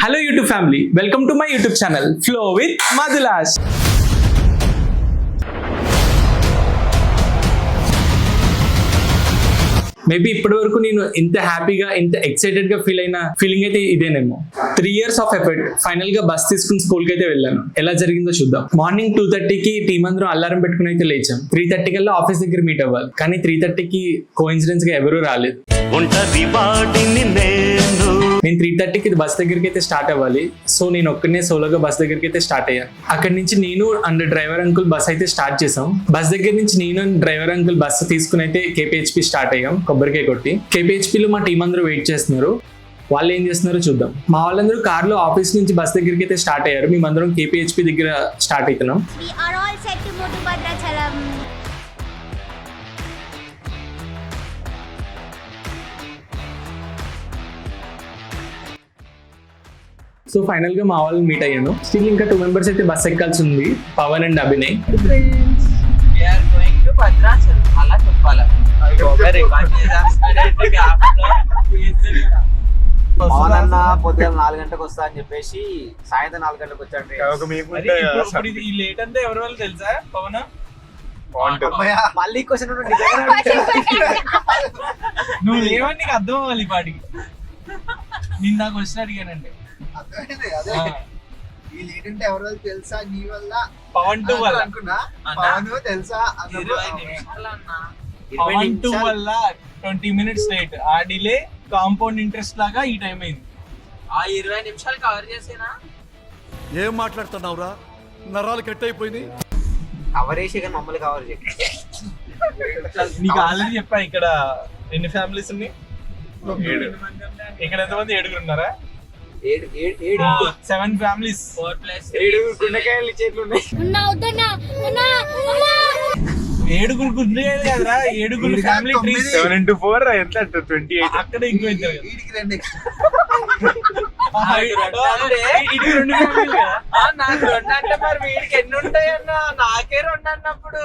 Hello YouTube family, welcome to my YouTube channel Flow with Madhulas. Maybe ఇప్పటి వరకు నేను ఇంత హ్యాపీగా ఇంత ఎక్సైటెడ్ గా ఫీల్ అయిన ఫీలింగ్ అయితే ఇదేనేమో. 3 years ఆఫ్ ఎఫర్ట్ ఫైనల్ గా బస్ తీసుకుని స్కూల్ కి అయితే వెళ్ళాను. ఎలా జరిగిందో చూద్దాం. మార్నింగ్ 2:30కి టీం అందరం అలారం పెట్టుకుని అయితే లేచాం. 3:30 కల్లా ఆఫీస్ దగ్గర మీట్ అవ్వాలి, కానీ 3:30కి కోఇన్సిడెన్స్ గా ఎవరూ రాలేదు. నేను 3:30కి బస్ దగ్గరికి అయితే స్టార్ట్ అవ్వాలి. సో నేను ఒక్కనే సోలోగా బస్ దగ్గరికి అయితే స్టార్ట్ అయ్యాను. అక్కడి నుంచి నేను అండ్ డ్రైవర్ అంకుల్ బస్ అయితే స్టార్ట్ చేసాం. బస్ దగ్గర నుంచి నేను అండ్ డ్రైవర్ అంకుల్ బస్ తీసుకుని అయితే KPHP స్టార్ట్ అయ్యాం. కొబ్బరికాయ కొట్టి KPHPలో మా టీం అందరూ వెయిట్ చేస్తున్నారు. వాళ్ళు ఏం చేస్తున్నారో చూద్దాం. మా వాళ్ళందరూ కార్లో ఆఫీస్ నుంచి బస్ దగ్గరికి అయితే స్టార్ట్ అయ్యారు. మేమందరం KPHP దగ్గర స్టార్ట్ అవుతున్నాం. సో ఫైనల్ గా మా వాళ్ళని మీట్ అయ్యాను. స్టిల్ ఇంకా 2 members అయితే బస్ ఎక్కాల్సి ఉంది, పవన్ అండ్ అభినయ్. పవన్ అన్న పొద్దున 4 గంటలకు వస్తా అని చెప్పేసి సాయంత్రం 4 గంటలకు వచ్చాడు. లేట్ అంతా ఎవరి వాళ్ళు తెలుసా? పవన్ మళ్ళీ క్వశ్చన్ నువ్వు లేవని నీకు అర్థం అవ్వాలి. పాటికి నేను నాకు క్వశ్చన్ అడిగానండి. పవన్ 2 వల్ల పవన్ 2 వల్ల 20 minutes లేట్. ఆ డిలే కాంపౌండ్ ఇంట్రెస్ట్ లాగా ఈ టైం అయింది. ఆ 20 నిమిషాలు కవర్ చేసేనా? ఏం మాట్లాడుతున్నావురా? నరాలు కట్ అయిపోయింది. కవర్ చేసి కానీ మమ్మల్ని కవర్ చేయ. నీకు ఆల్రెడీ చెప్పా ఇక్కడ ఎన్ని ఫ్యామిలీస్ ఉన్నాయి. 7. ఇక్కడ ఎంతమంది? 7 ఉన్నారా? 7 families. 7 గుండెకాయలు చేతులు ఉన్నాయి. 7 గుండెకాయలు కదరా, 7 ఫ్యామిలీ ట్రీస్. 7 into 4 ఎంత? 28. అక్కడ ఇంకో ఇద్దరు కదా. నాకు 2 అంటే మరి వీడికి ఎన్ని ఉంటాయన్నా? నాకే 2 అన్నప్పుడు.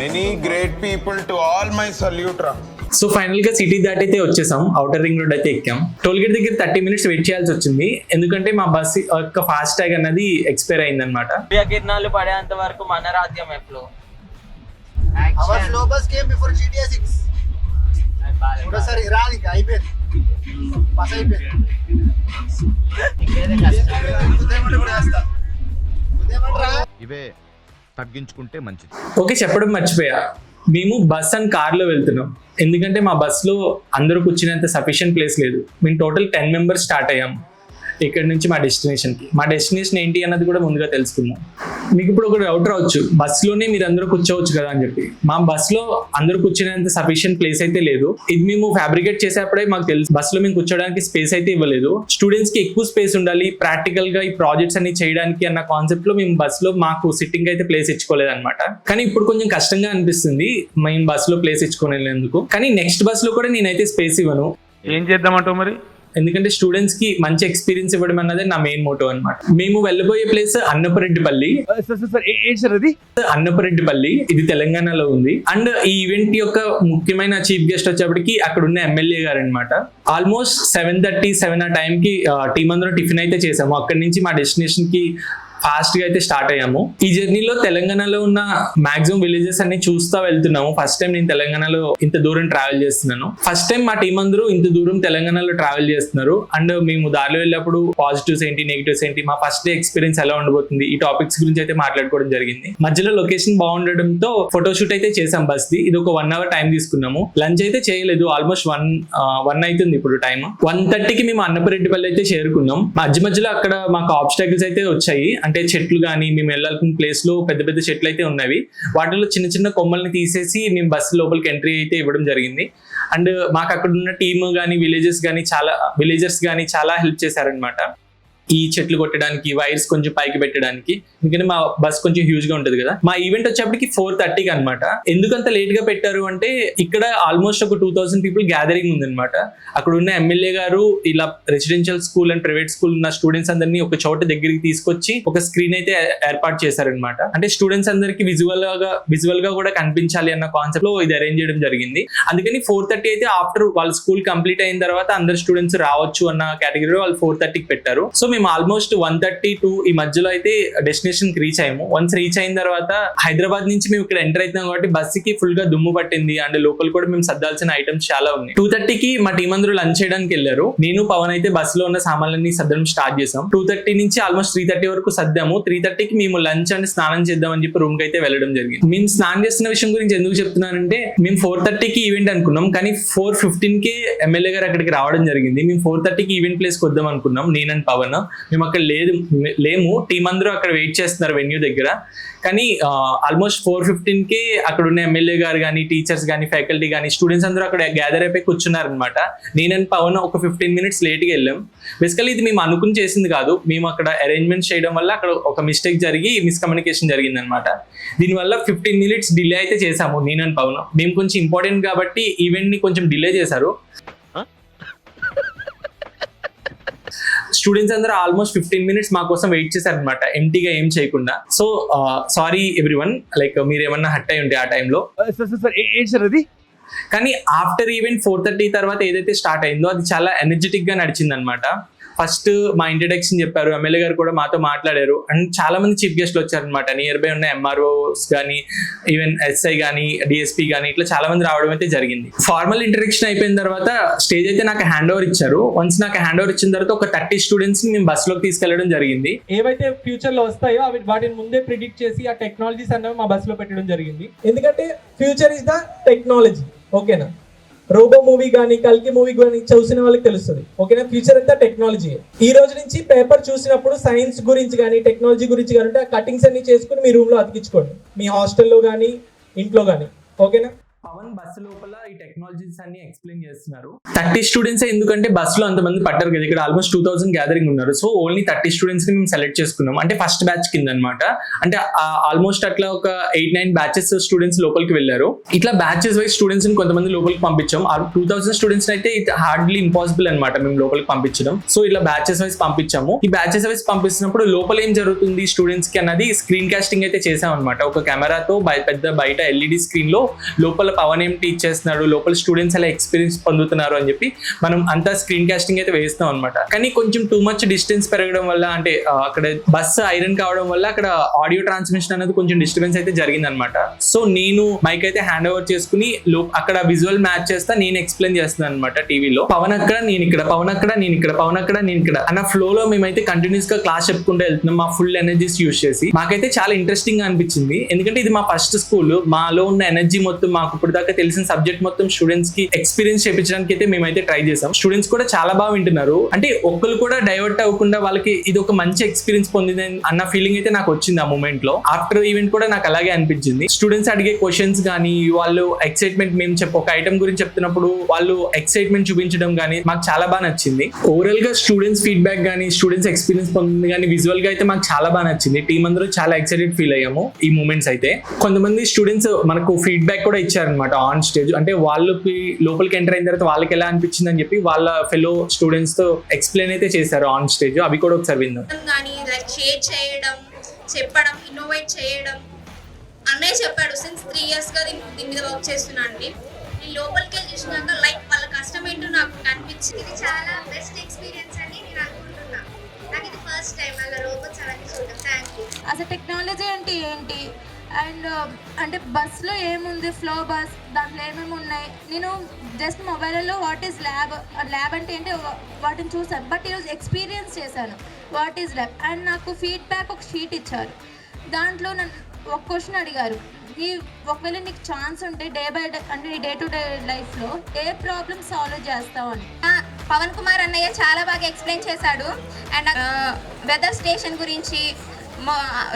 Many great people to all my salute రా. సో ఫైనల్ గా సిటీ దాటైతే వచ్చేసాం. ఔటర్ రింగ్ రోడ్ అయితే ఎక్కాం. టోల్ గేట్ దగ్గర 30 minutes వెయిట్ చేయాల్సి వచ్చింది, ఎందుకంటే మా బస్ యొక్క ఫాస్ట్ ట్యాగ్ అన్నది ఎక్స్పైర్ అయింది అనమాట. కిరణాలు పడేంత వరకు మన రాజ్యం ఎప్పుడు. Our slow bus came before GTA 6. ఒకసారి రాదు ఇంకా అయిపోయింది. బస్ అయిపోయింది. ఇవే తగ్గించుకుంటే మంచిది. ఓకే, చెప్పడం మర్చిపోయా. మేము బస్ అండ్ కార్లో వెళ్తున్నాం, ఎందుకంటే మా బస్లో అందరూ కూర్చునేంత సఫిషియెంట్ ప్లేస్ లేదు. మేము టోటల్ 10 members స్టార్ట్ అయ్యాం ఇక్కడ నుంచి మా డెస్టినేషన్కి. మా డెస్టినేషన్ ఏంటి అన్నది కూడా ముందుగా తెలుసుకుందాం. మీకు ఇప్పుడు ఒక డౌట్ రావచ్చు, బస్లోనే మీరు అందరూ కూర్చోవచ్చు కదా అని చెప్పి. మా బస్లో అందరూ కూర్చునేంత సఫిషియెంట్ ప్లేస్ అయితే లేదు. ఇది మేము ఫ్యాబ్రికేట్ చేసేప్పుడే మాకు తెలుసు, బస్లో మేము కూర్చోడానికి స్పేస్ అయితే ఇవ్వలేదు. స్టూడెంట్స్ కి ఎక్కువ స్పేస్ ఉండాలి ప్రాక్టికల్ గా ఈ ప్రాజెక్ట్స్ అన్ని చేయడానికి అన్న కాన్సెప్ట్ లో మేము బస్లో మాకు సిట్టింగ్ అయితే ప్లేస్ ఇచ్చుకోలేదు అనమాట. కానీ ఇప్పుడు కొంచెం కష్టంగా అనిపిస్తుంది మేము బస్లో ప్లేస్ ఇచ్చుకోలేందుకు. కానీ నెక్స్ట్ బస్లో కూడా నేనైతే స్పేస్ ఇవ్వను. ఏం చేద్దామంటావు మరి? ఎందుకంటే స్టూడెంట్స్ కి మంచి ఎక్స్పీరియన్స్ ఇవ్వడం అన్నదే నా మెయిన్ మోటో అనమాట. మేము వెళ్ళబోయే ప్లేస్ అన్నపరెడ్డిపల్లి. అన్నపరెడ్డిపల్లి ఇది తెలంగాణలో ఉంది. అండ్ ఈ ఈవెంట్ యొక్క ముఖ్యమైన చీఫ్ గెస్ట్ వచ్చేప్పటికి అక్కడ ఉన్న ఎమ్మెల్యే గారు అనమాట. ఆల్మోస్ట్ 7:30, 7 ఆ టైంకి టీం అందరూ టిఫిన్ అయితే చేసాము. అక్కడి నుంచి మా డెస్టినేషన్ కి ఫాస్ట్ గా అయితే స్టార్ట్ అయ్యాము. ఈ జర్నీలో తెలంగాణలో ఉన్న మాక్సిమం విలేజెస్ అన్ని చూస్తా వెళ్తున్నాము. ఫస్ట్ టైం నేను తెలంగాణలో ఇంత దూరం ట్రావెల్ చేస్తున్నాను. ఫస్ట్ టైం మా టీం అందరూ ఇంత దూరం తెలంగాణలో ట్రావెల్ చేస్తున్నారు. అండ్ మేము దారిలో వెళ్ళినప్పుడు పాజిటివ్స్ ఏంటి, నెగిటివ్స్ ఏంటి, మా ఫస్ట్ డే ఎక్స్పీరియన్స్ ఎలా ఉండబోతుంది, ఈ టాపిక్స్ గురించి అయితే మాట్లాడుకోవడం జరిగింది. మధ్యలో లొకేషన్ బాగుండడంతో ఫోటోషూట్ అయితే చేసాం బస్ ది. ఇది ఒక 1 hour టైం తీసుకున్నాము. లంచ్ అయితే చేయలేదు, ఆల్మోస్ట్ 1 అవుతుంది ఇప్పుడు టైం. 1:30కి మేము అన్నపరెడ్డిపల్లి అయితే చేరుకున్నాం. మధ్య మధ్యలో అక్కడ మాకు ఆబ్స్టాకిల్స్ అయితే వచ్చాయి. అంటే చెట్లు కానీ మేము వెళ్ళాల్సిన ప్లేస్ లో పెద్ద పెద్ద చెట్లు అయితే ఉన్నవి. వాటిలో చిన్న చిన్న కొమ్మల్ని తీసేసి మేము బస్సు లోపలికి ఎంట్రీ అయితే ఇవ్వడం జరిగింది. అండ్ మాకు అక్కడ ఉన్న టీమ్ కానీ విలేజర్స్ కానీ చాలా హెల్ప్ చేశారనమాట. ఈ చెట్లు కొట్టడానికి, వైర్స్ కొంచెం పైకి పెట్టడానికి, ఎందుకంటే మా బస్ కొంచెం హ్యూజ్ గా ఉంటది కదా. మా ఈవెంట్ వచ్చేప్పటికి 4:30కి అనమాట. ఎందుకంత లేట్ గా పెట్టారు అంటే ఇక్కడ ఆల్మోస్ట్ ఒక 2000 people గ్యాదరింగ్ ఉంది అనమాట. అక్కడ ఉన్న ఎమ్మెల్యే గారు ఇలా residential school and private school ఉన్న స్టూడెంట్స్ అందరినీ ఒక చోట దగ్గరికి తీసుకొచ్చి ఒక స్క్రీన్ అయితే ఏర్పాటు చేశారనమాట. అంటే స్టూడెంట్స్ అందరికి విజువల్ గా కూడా కనిపించాలి అన్న కాన్సెప్ట్ లో ఇది అరేంజ్ చేయడం జరిగింది. అందుకని 4:30 అయితే ఆఫ్టర్ వాళ్ళ స్కూల్ కంప్లీట్ అయిన తర్వాత అందరు స్టూడెంట్స్ రావచ్చు అన్న కేటగిరీలో వాళ్ళు 4:30కి పెట్టారు. సో మేము మేము ఆల్మోస్ట్ 1:32 ఈ మధ్యలో అయితే డెస్టినేషన్ రీచ్ అయ్యాము. వన్స్ రీచ్ అయిన తర్వాత హైదరాబాద్ నుంచి మేము ఇక్కడ ఎంటర్ అవుతున్నాం కాబట్టి బస్సుకి ఫుల్ గా దుమ్ము పట్టింది అండ్ లోపల కూడా మేము సర్దాల్సిన ఐటమ్స్ చాలా ఉన్నాయి. 2:30కి మా టీం అందరూ లంచ్ చేయడానికి వెళ్ళారు. నేను పవన్ అయితే బస్సులో ఉన్న సామాన్లన్నీ సర్దడం స్టార్ట్ చేసాం. 2:30 నుంచి ఆల్మోస్ట్ 3:30 వరకు సర్దాము. 3:30కి మేము లంచ్ అండ్ స్నానం చేద్దాం అని చెప్పి రూమ్ కి అయితే వెళ్ళడం జరిగింది. మేము స్నానం చేస్తున్న విషయం గురించి ఎందుకు చెప్తున్నానంటే మేము 4:30కి ఈవెంట్ అనుకున్నాం కానీ 4:15కి ఎమ్మెల్యే గారు అక్కడికి రావడం జరిగింది. మేము 4:30కి ఈవెంట్ ప్లేస్ కి వద్దాం అనుకున్నాం నేను అండ్ పవన్. మేము అక్కడ లేము, టీం అందరూ అక్కడ వెయిట్ చేస్తున్నారు వెన్యూ దగ్గర. కానీ ఆల్మోస్ట్ 4:15కి అక్కడ ఉన్న ఎమ్మెల్యే గారు కానీ టీచర్స్ కానీ ఫ్యాకల్టీ కానీ స్టూడెంట్స్ అందరూ అక్కడ గ్యాదర్ అయిపోయి కూర్చున్నారు అనమాట. నేను అండ్ పవన్ ఒక 15 minutes లేట్గా వెళ్ళాం. బేసికల్లీ ఇది మేము అనుకుని చేసింది కాదు, మేము అక్కడ అరేంజ్మెంట్ చేయడం వల్ల అక్కడ ఒక మిస్టేక్ జరిగి మిస్కమ్యూనికేషన్ జరిగింది అనమాట. దీనివల్ల 15 minutes డిలే అయితే చేసాము నేను అండ్ పవన్. మేము కొంచెం ఇంపార్టెంట్ కాబట్టి ఈవెంట్ ని కొంచెం డిలే చేశారు. స్టూడెంట్స్ అందరూ ఆల్మోస్ట్ 15 minutes మా కోసం వెయిట్ చేశారు అనమాట, ఎంటీగా ఏం చేయకుండా. సో సారీ ఎవ్రీవన్, లైక్ మీరు ఏమన్నా హట్ అయి ఉంటే ఆ టైంలో. కానీ ఆఫ్టర్ ఈవెంట్ 4:30 తర్వాత ఏదైతే స్టార్ట్ అయిందో అది చాలా ఎనర్జెటిక్ గా నడిచింది అనమాట. ఫస్ట్ మా ఇంట్రడక్షన్ చెప్పారు, ఎమ్మెల్యే గారు కూడా మాతో మాట్లాడారు అండ్ చాలా మంది చీఫ్ గెస్ట్లు వచ్చారనమాట. నియర్ బై ఉన్న ఎంఆర్ఓస్ కానీ ఈవెన్ ఎస్ఐ కానీ డిఎస్పీ కానీ ఇట్లా చాలా మంది రావడం అయితే జరిగింది. ఫార్మల్ ఇంటరాక్షన్ అయిపోయిన తర్వాత స్టేజ్ అయితే నాకు హ్యాండ్ ఓవర్ ఇచ్చారు. వన్స్ నాకు హ్యాండ్ ఓవర్ ఇచ్చిన తర్వాత ఒక 30 students ని మేము బస్సులోకి తీసుకెళ్లడం జరిగింది. ఏవైతే ఫ్యూచర్ లో వస్తాయో అవి వాటిని ముందే ప్రిడిక్ట్ చేసి ఆ టెక్నాలజీస్ అన్నవి మా బస్సులో పెట్టడం జరిగింది. ఎందుకంటే ఫ్యూచర్ ఇస్ ద టెక్నాలజీ. ఓకేనా, రోబో మూవీ కానీ కల్కి మూవీ కానీ చూసిన వాళ్ళకి తెలుస్తుంది. ఓకేనా, ఫ్యూచర్ అంతా టెక్నాలజీ. ఈ రోజు నుంచి పేపర్ చూసినప్పుడు సైన్స్ గురించి కానీ టెక్నాలజీ గురించి కానీ ఉంటే ఆ కటింగ్స్ అన్ని చేసుకుని మీ రూమ్ లో అతికించుకోండి, మీ హాస్టల్లో కానీ ఇంట్లో కానీ. ఓకేనా, పవన్ బస్సు లోపల ఈ టెక్నాలజీస్ అన్ని ఎక్స్ప్లెయిన్ చేస్తున్నారు. 30 students ఎందుకంటే బస్సులో అంతమంది పట్టారు కదా, ఇక్కడ ఆల్మోస్ట్ 2000 గ్యాదరింగ్ ఉన్నారు. సో ఓన్లీ 30 students ని మేము సెలెక్ట్ చేసుకున్నాం, అంటే ఫస్ట్ బ్యాచ్ కింద అనమాట. అంటే ఆల్మోస్ట్ అట్లా ఒక 8-9 batches స్టూడెంట్స్ లోపలికి వెళ్ళారు. ఇట్లా బ్యాచెస్ వైజ్ స్టూడెంట్స్ ని కొంతమంది లోపలికి పంపించాం. 2000 students అయితే ఇట్ హార్డ్లీ ఇంపాసిబుల్ అనమాట మేము లోపలికి పంపించడం. సో ఇలా బ్యాచెస్ వైజ్ పంపించాము. ఈ బ్యాచెస్ వైజ్ పంపిస్తున్నప్పుడు లోపల ఏం జరుగుతుంది స్టూడెంట్స్ కి అన్నది స్క్రీన్ కాస్టింగ్ అయితే చేసాం అనమాట. ఒక కెమెరాతో పెద్ద బయట LED స్క్రీన్ లో లోపల పవన్ ఏం టీచ్ చేస్తున్నాడు, లోపల స్టూడెంట్స్ ఎలా ఎక్స్పీరియన్స్ పొందుతున్నారు అని చెప్పి మనం అంతా స్క్రీన్ కాస్టింగ్ అయితే వేస్తాం అనమాట. కానీ కొంచెం టూ మచ్ డిస్టెన్స్ పెరగడం వల్ల, అంటే అక్కడ బస్సు ఐరన్ కావడం వల్ల అక్కడ ఆడియో ట్రాన్స్మిషన్ అనేది కొంచెం డిస్టర్బెన్స్ అయితే జరిగింది అనమాట. సో నేను మైక్ అయితే హ్యాండ్ ఓవర్ చేసుకుని అక్కడ విజువల్ మ్యాచ్ చేస్తా, నేను ఎక్స్ప్లెయిన్ చేస్తున్నాను అనమాట టీవీలో. పవన్ అక్కడ నేను ఇక్కడ, పవన్ అక్కడ నేను ఇక్కడ, పవన్ అక్కడ నేను ఇక్కడ అన్న ఫ్లో లో మేమైతే కంటిన్యూస్ గా క్లాస్ చెప్పుకుంటూ వెళ్తున్నాం మా ఫుల్ ఎనర్జీస్ యూజ్ చేసి. మాకైతే చాలా ఇంట్రెస్టింగ్ గా అనిపించింది, ఎందుకంటే ఇది మా ఫస్ట్ స్కూల్. మాలో ఉన్న ఎనర్జీ మొత్తం, మాకు ఇప్పుడు దాకా తెలిసిన సబ్జెక్ట్ మొత్తం స్టూడెంట్స్ కి ఎక్స్పీరియన్స్ చేయించడానికి అయితే మేమైతే ట్రై చేసాం. స్టూడెంట్స్ కూడా చాలా బాగా వింటున్నారు, అంటే ఒక్కరు కూడా డైవర్ట్ అవ్వకుండా వాళ్ళకి ఇది ఒక మంచి ఎక్స్పీరియన్స్ పొందింది అన్న ఫీలింగ్ అయితే నాకు వచ్చింది ఆ మూమెంట్ లో. ఆఫ్టర్ ఈవెంట్ కూడా నాకు అలాగే అనిపించింది. స్టూడెంట్స్ అడిగే క్వశ్చన్స్ కానీ, వాళ్ళు ఎక్సైట్మెంట్, మేము ఒక ఐటమ్ గురించి చెప్తున్నప్పుడు వాళ్ళు ఎక్సైట్మెంట్ చూపించడం కానీ మాకు చాలా బాగా నచ్చింది. ఓవరాల్ గా స్టూడెంట్స్ ఫీడ్బ్యాక్ కానీ, స్టూడెంట్స్ ఎక్స్పీరియన్స్ పొందింది కానీ విజువల్ గా అయితే మాకు చాలా బాగా నచ్చింది. టీం అందరూ చాలా ఎక్సైటెడ్ ఫీల్ అయ్యాము ఈ మూమెంట్స్ అయితే. కొంతమంది స్టూడెంట్స్ మనకు ఫీడ్బ్యాక్ కూడా ఇచ్చారనమాట ఆన్ స్టేజ్, అంటే వాళ్ళకి లోపలికి ఎంటర్ అయిన తర్వాత వాళ్ళకి ఎలా అనిపించింది అని చెప్పి వాళ్ళ ఫెలో స్టూడెంట్స్ తో ఎక్స్ప్లెయిన్ అయితే చేశారు ఆన్ స్టేజ్. అవి కూడా ఒకసారి విందాం. కానీ లైక్ షేర్ చేయడం, చెప్పడం, ఇన్నోవేట్ చేయడం అన్నయ్య చెప్పాడు. సిన్స్ 3 years గా దీని మీద వర్క్ చేస్తున్నాను అండి. నేను లోపలికి వెళ్ళి చూసినాక లైక్ వాళ్ళ కష్టం ఏంటో నాకు కనిపించింది. ఇది చాలా బెస్ట్ ఎక్స్పీరియన్స్ అని నేను అనుకుంటున్నా. నాకు ఇది ఫస్ట్ టైం అలా రోబోట్స్ అవన్నీ చూడడం. Thank you. అసలు టెక్నాలజీ అంటే ఏంటి అండ్ అంటే బస్లో ఏముంది, ఫ్లో బస్, దాంట్లో ఏమేమి ఉన్నాయి. నేను జస్ట్ మొబైల్లో వాట్ ఈజ్ ల్యాబ్, ల్యాబ్ అంటే ఏంటి వాటిని చూసాను, బట్ ఈరోజు ఎక్స్పీరియన్స్ చేశాను వాట్ ఈజ్ ల్యాబ్. అండ్ నాకు ఫీడ్బ్యాక్ ఒక షీట్ ఇచ్చారు, దాంట్లో నన్ను ఒక క్వశ్చన్ అడిగారు, ఒకవేళ నీకు ఛాన్స్ ఉంటే డే బై డే అంటే నీ డే టు డే లైఫ్లో ఏ ప్రాబ్లమ్ సాల్వ్ చేస్తావు అని. పవన్ కుమార్ అన్నయ్య చాలా బాగా ఎక్స్ప్లెయిన్ చేశాడు. అండ్ వెదర్ స్టేషన్ గురించి,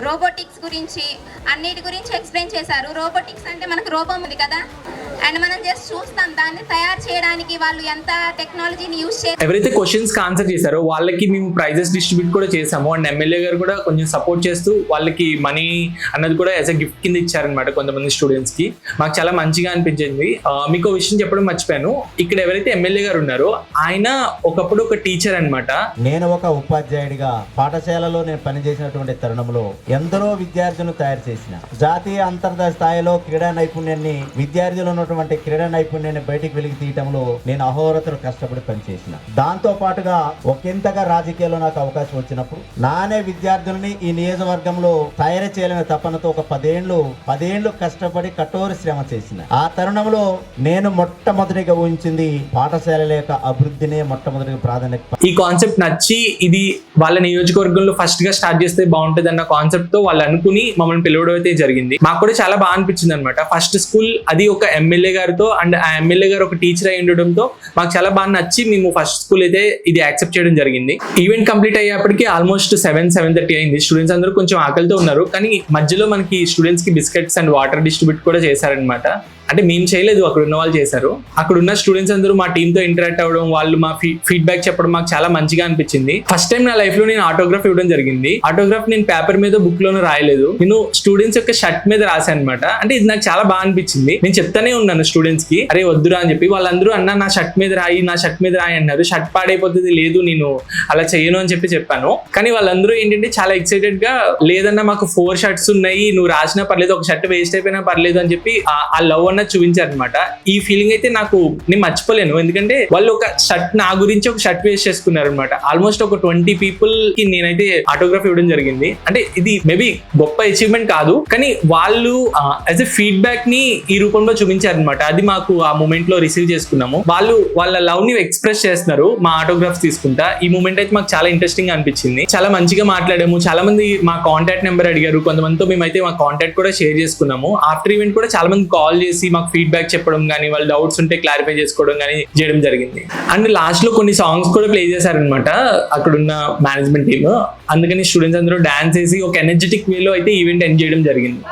రోబోటిక్స్ గురించి, అన్నిటి గురించి ఎక్స్ప్లెయిన్ చేశారు. రోబోటిక్స్ అంటే మనకు రోబో ఉంది కదా, అండ్ మనం జస్ట్ చూస్తాం, దాన్ని తయారు చేయడానికి వాళ్ళు ఎంత టెక్నాలజీని యూజ్ చేస్తారు. ఎవరైతే క్వశ్చన్స్ కి ఆన్సర్ చేశారో వాళ్ళకి మేము ప్రైజెస్ డిస్ట్రిబ్యూట్ కూడా చేసాము. అండ్ ఎమ్మెల్యే గారు కూడా కొంచెం సపోర్ట్ చేస్తూ వాళ్ళకి మనీ అన్నది కూడా యాజ్ అ గిఫ్ట్ కింద ఇచ్చారనమాట కొంతమంది స్టూడెంట్స్ కి. మాకు చాలా మంచిగా అనిపించింది. మీకు విషయం చెప్పడం మర్చిపోయాను, ఇక్కడ ఎవరైతే ఎమ్మెల్యే గారు ఉన్నారో ఆయన ఒకప్పుడు ఒక టీచర్ అనమాట. నేను ఒక ఉపాధ్యాయుడిగా పాఠశాలలో నేను పనిచేసినటువంటి తరుణంలో ఎందరో విద్యార్థులను తయారు చేసిన, జాతీయ అంతర్జాతీయ స్థాయిలో క్రీడా నైపుణ్యాన్ని విద్యార్థులను ఉన్నటువంటి క్రీడా నైపుణ్యాన్ని బయటికి వెలికి తీయటంలో నేను అహోరాత్రులు కష్టపడి పనిచేసిన. దాంతో పాటుగా ఒకంతగా రాజకీయాల్లో నాకు అవకాశం వచ్చినప్పుడు నానే విద్యార్థులని ఈ నియోజకవర్గంలో తయారు చేయాలనే తపనతో ఒక 10 ఏళ్ళు కష్టపడి కఠోర శ్రమ చేసిన. ఆ తరుణంలో నేను మొట్టమొదటిగా ఊహించింది పాఠశాలల యొక్క అభివృద్ధినే మొట్టమొదటిగా ప్రాధాన్యత. ఈ కాన్సెప్ట్ నచ్చి ఇది వాళ్ళ నియోజకవర్గంలో ఫస్ట్ గా స్టార్ట్ చేస్తే బాగుంటుంది అన్న కాన్సెప్ట్ తో వాళ్ళు అనుకుని మమ్మల్ని పిలవడం అయితే జరిగింది. మాకు కూడా చాలా బాగా అనిపించింది అనమాట. ఫస్ట్ స్కూల్ అది ఒక ఎమ్మెల్యే గారితో అండ్ ఆ ఎమ్మెల్యే గారు ఒక టీచర్ అయి ఉండడంతో మాకు చాలా బాగా నచ్చి మేము ఫస్ట్ స్కూల్ అయితే ఇది యాక్సెప్ట్ చేయడం జరిగింది. ఈవెంట్ కంప్లీట్ అయ్యేప్పటికి ఆల్మోస్ట్ 7:30 అయింది. స్టూడెంట్స్ అందరూ కొంచెం ఆకలితో ఉన్నారు, కానీ మధ్యలో మనకి స్టూడెంట్స్ కి బిస్కెట్స్ అండ్ వాటర్ డిస్ట్రిబ్యూట్ కూడా చేశారనమాట. అంటే మేము చేయలేదు, అక్కడ ఉన్న వాళ్ళు చేశారు. అక్కడ ఉన్న స్టూడెంట్స్ అందరూ మా టీమ్ తో ఇంటరాక్ట్ అవ్వడం, వాళ్ళు మా ఫీడ్బ్యాక్ చెప్పడం మాకు చాలా మంచిగా అనిపించింది. ఫస్ట్ టైం నా లైఫ్ లో నేను ఆటోగ్రాఫ్ ఇవ్వడం జరిగింది. ఆటోగ్రాఫ్ నేను పేపర్ మీద బుక్ లోనూ రాయలేదు, నేను స్టూడెంట్స్ యొక్క షర్ట్ మీద రాశాను అనమాట. అంటే ఇది నాకు చాలా బాగా అనిపించింది. నేను చెప్తానే ఉన్నాను స్టూడెంట్స్ కి, అరే వద్దురా అని చెప్పి. వాళ్ళందరూ అన్న నా షర్ట్ మీద రాయి, నా షర్ట్ మీద రాయి అన్నారు. షర్ట్ పాడైపోతుంది, లేదు నేను అలా చేయను అని చెప్పాను. కానీ వాళ్ళందరూ ఏంటంటే చాలా ఎక్సైటెడ్ గా, లేదన్నా మాకు 4 షర్ట్స్ ఉన్నాయి, నువ్వు రాసినా పర్లేదు, ఒక షర్ట్ వేస్ట్ అయిపోయినా పర్లేదు అని చెప్పి ఆ లవ్ అన్న చూపించారు అనమాట. ఈ ఫీలింగ్ అయితే నేను మర్చిపోలేను. ఎందుకంటే వాళ్ళు ఒక షర్ట్, నా గురించి ఒక షర్ట్ వేస్ట్ చేసుకున్నారు అనమాట. ఆల్మోస్ట్ ఒక 20 పీపుల్ కి నేనైతే ఆటోగ్రాఫ్ ఇవ్వడం జరిగింది. అంటే ఇది మేబీ గొప్ప అచీవ్మెంట్ కాదు, కానీ వాళ్ళు యాజ్ ఎ ఫీడ్బ్యాక్ ని ఈ రూపంలో చూపించారు అనమాట. అది మాకు ఆ మూమెంట్ లో రిసీవ్ చేసుకున్నాము. వాళ్ళు వాళ్ళ లవ్ ని ఎక్స్ప్రెస్ చేస్తున్నారు మా ఆటోగ్రాఫ్స్ తీసుకుంటా. ఈ మూమెంట్ అయితే మాకు చాలా ఇంట్రెస్టింగ్ గా అనిపించింది. చాలా మంచిగా మాట్లాడాము. చాలా మంది మా కాంటాక్ట్ నెంబర్ అడిగారు. కొంతమందితో మేమైతే మా కాంటాక్ట్ కూడా షేర్ చేసుకున్నాము. ఆఫ్టర్ ఈవెంట్ కూడా చాలా మంది కాల్ చేసి మాకు ఫీడ్బ్యాక్ చెప్పడం కానీ, వాళ్ళ డౌట్స్ ఉంటే క్లారిఫై చేసుకోవడం కానీ చేయడం జరిగింది. అండ్ లాస్ట్ లో కొన్ని సాంగ్స్ కూడా ప్లే చేశారనమాట అక్కడున్న మేనేజ్మెంట్ టీమ్. అందుకని స్టూడెంట్స్ అందరూ డాన్స్ చేసి ఒక ఎనర్జెటిక్ వేలో అయితే ఈవెంట్ ఎండ్ చేయడం జరిగింది.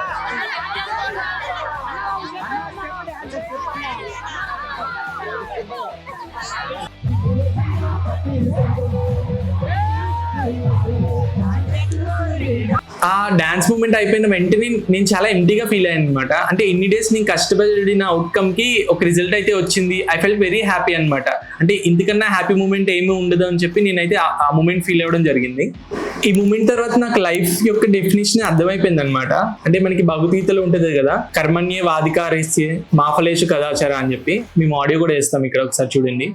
ఆ డాన్స్ మూమెంట్ అయిపోయిన వెంటనే నేను చాలా ఎంటీగా ఫీల్ అయ్యాను అనమాట. అంటే ఇన్ని డేస్ నేను కష్టపడిన అవుట్కమ్ కి ఒక రిజల్ట్ అయితే వచ్చింది. ఐ ఫెల్ట్ వెరీ హ్యాపీ అనమాట. అంటే ఇంతకన్నా హ్యాపీ మూమెంట్ ఏమీ ఉండదు అని చెప్పి నేనైతే ఆ మూమెంట్ ఫీల్ అవ్వడం జరిగింది. ఈ మూమెంట్ తర్వాత నాకు లైఫ్ యొక్క డెఫినేషన్ అర్థమైపోయింది అనమాట. అంటే మనకి భగవద్గీతలో ఉంటుంది కదా, కర్మణ్యే వాధికారస్యే మా ఫలేషు కదాచార అని చెప్పి. మేము ఆడియో కూడా వేస్తాం ఇక్కడ, ఒకసారి చూడండి.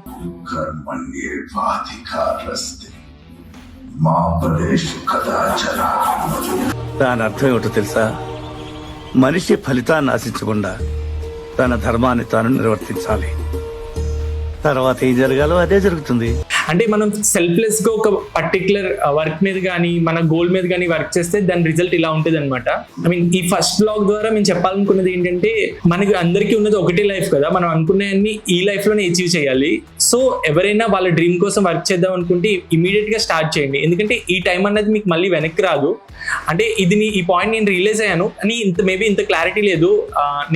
దాని అర్థం ఏమిటో తెలుసా? మనిషి ఫలితాన్ని ఆశించకుండా తన ధర్మాన్ని తాను నిర్వర్తించాలి. తర్వాత ఏం జరగాలో అదే జరుగుతుంది. అంటే మనం సెల్ఫ్లెస్ గా ఒక పర్టికులర్ వర్క్ మీద కానీ, మన గోల్ మీద కానీ వర్క్ చేస్తే దాని రిజల్ట్ ఇలా ఉంటుంది అనమాట. ఐ మీన్ ఈ ఫస్ట్ బ్లాగ్ ద్వారా మేము చెప్పాలనుకున్నది ఏంటంటే, మనకి అందరికీ ఉన్నది ఒకటే లైఫ్ కదా, మనం అనుకునేవన్నీ ఈ లైఫ్ లోనే అచీవ్ చేయాలి. సో ఎవరైనా వాళ్ళ డ్రీమ్ కోసం వర్క్ చేద్దాం అనుకుంటే ఇమీడియట్ గా స్టార్ట్ చేయండి. ఎందుకంటే ఈ టైం అనేది మీకు మళ్ళీ వెనక్కి రాదు. అంటే ఈ పాయింట్ నేను రియలైజ్ అయ్యాను, అని మేబీ ఇంత క్లారిటీ లేదు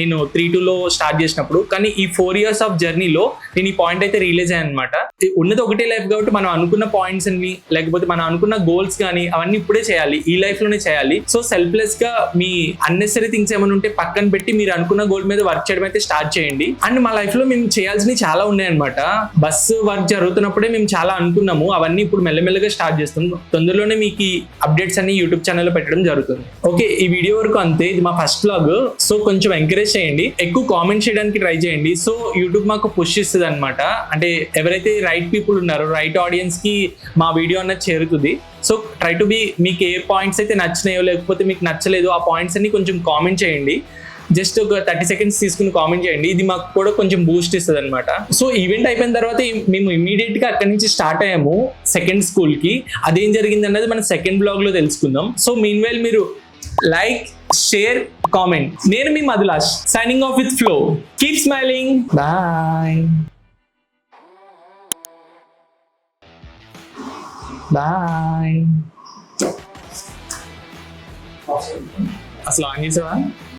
నేను 3-2లో స్టార్ట్ చేసినప్పుడు. కానీ ఈ 4 years ఆఫ్ జర్నీలో నేను ఈ పాయింట్ అయితే రియలైజ్ అయ్యాను అనమాట. ఉన్నది ఒకటే లైఫ్ కాబట్టి మనం అనుకున్న పాయింట్స్ అన్ని, లేకపోతే మనం అనుకున్న గోల్స్ కానీ అవన్నీ ఇప్పుడే చేయాలి, ఈ లైఫ్ లోనే చేయాలి. సో సెల్ఫ్లెస్ గా మీ అన్నెసరీ థింగ్స్ ఏమైనా ఉంటే పక్కన పెట్టి మీరు అనుకున్న గోల్ మీద వర్క్ చేయడం అయితే స్టార్ట్ చేయండి. అండ్ మా లైఫ్ లో మేము చేయాల్సినవి చాలా ఉన్నాయన్నమాట. బస్సు వర్క్ జరుగుతున్నప్పుడే మేము చాలా అనుకున్నాము, అవన్నీ ఇప్పుడు మెల్లమెల్లగా స్టార్ట్ చేస్తాం. తొందరలోనే మీకు ఈ అప్డేట్స్ అన్ని యూట్యూబ్ ఛానల్లో పెట్టడం జరుగుతుంది. ఓకే, ఈ వీడియో వరకు అంతే. ఇది మా ఫస్ట్ బ్లాగ్. సో కొంచెం ఎంకరేజ్ చేయండి, ఎక్కువ కామెంట్ చేయడానికి ట్రై చేయండి. సో యూట్యూబ్ మాకు పుష్ ఇస్తుంది అనమాట. అంటే ఎవరైతే రైట్ పీపుల్ ఉన్నారో, రైట్ ఆడియన్స్ కి మా వీడియో అన్నది చేరుతుంది. సో ట్రై టు బి, మీకు ఏ పాయింట్స్ అయితే నచ్చినాయో లేకపోతే మీకు నచ్చలేదో ఆ పాయింట్స్ అన్ని కొంచెం కామెంట్ చేయండి. జస్ట్ ఒక 30 seconds తీసుకుని కామెంట్ చేయండి. ఇది మాకు కూడా కొంచెం బూస్ట్ ఇస్తుంది అనమాట. సో ఈవెంట్ అయిపోయిన తర్వాత మేము ఇమీడియట్ గా అక్కడి నుంచి స్టార్ట్ అయ్యాము సెకండ్ స్కూల్ కి. అదేం జరిగింది అన్నది మన సెకండ్ బ్లాగ్ లో తెలుసుకుందాం. సో మీన్ వైల్ మీరు లైక్, షేర్, కామెంట్. నేను మీ Madhulash, signing off with flow. Keep smiling. Bye bye. అసలు ఆన్ చేసావా?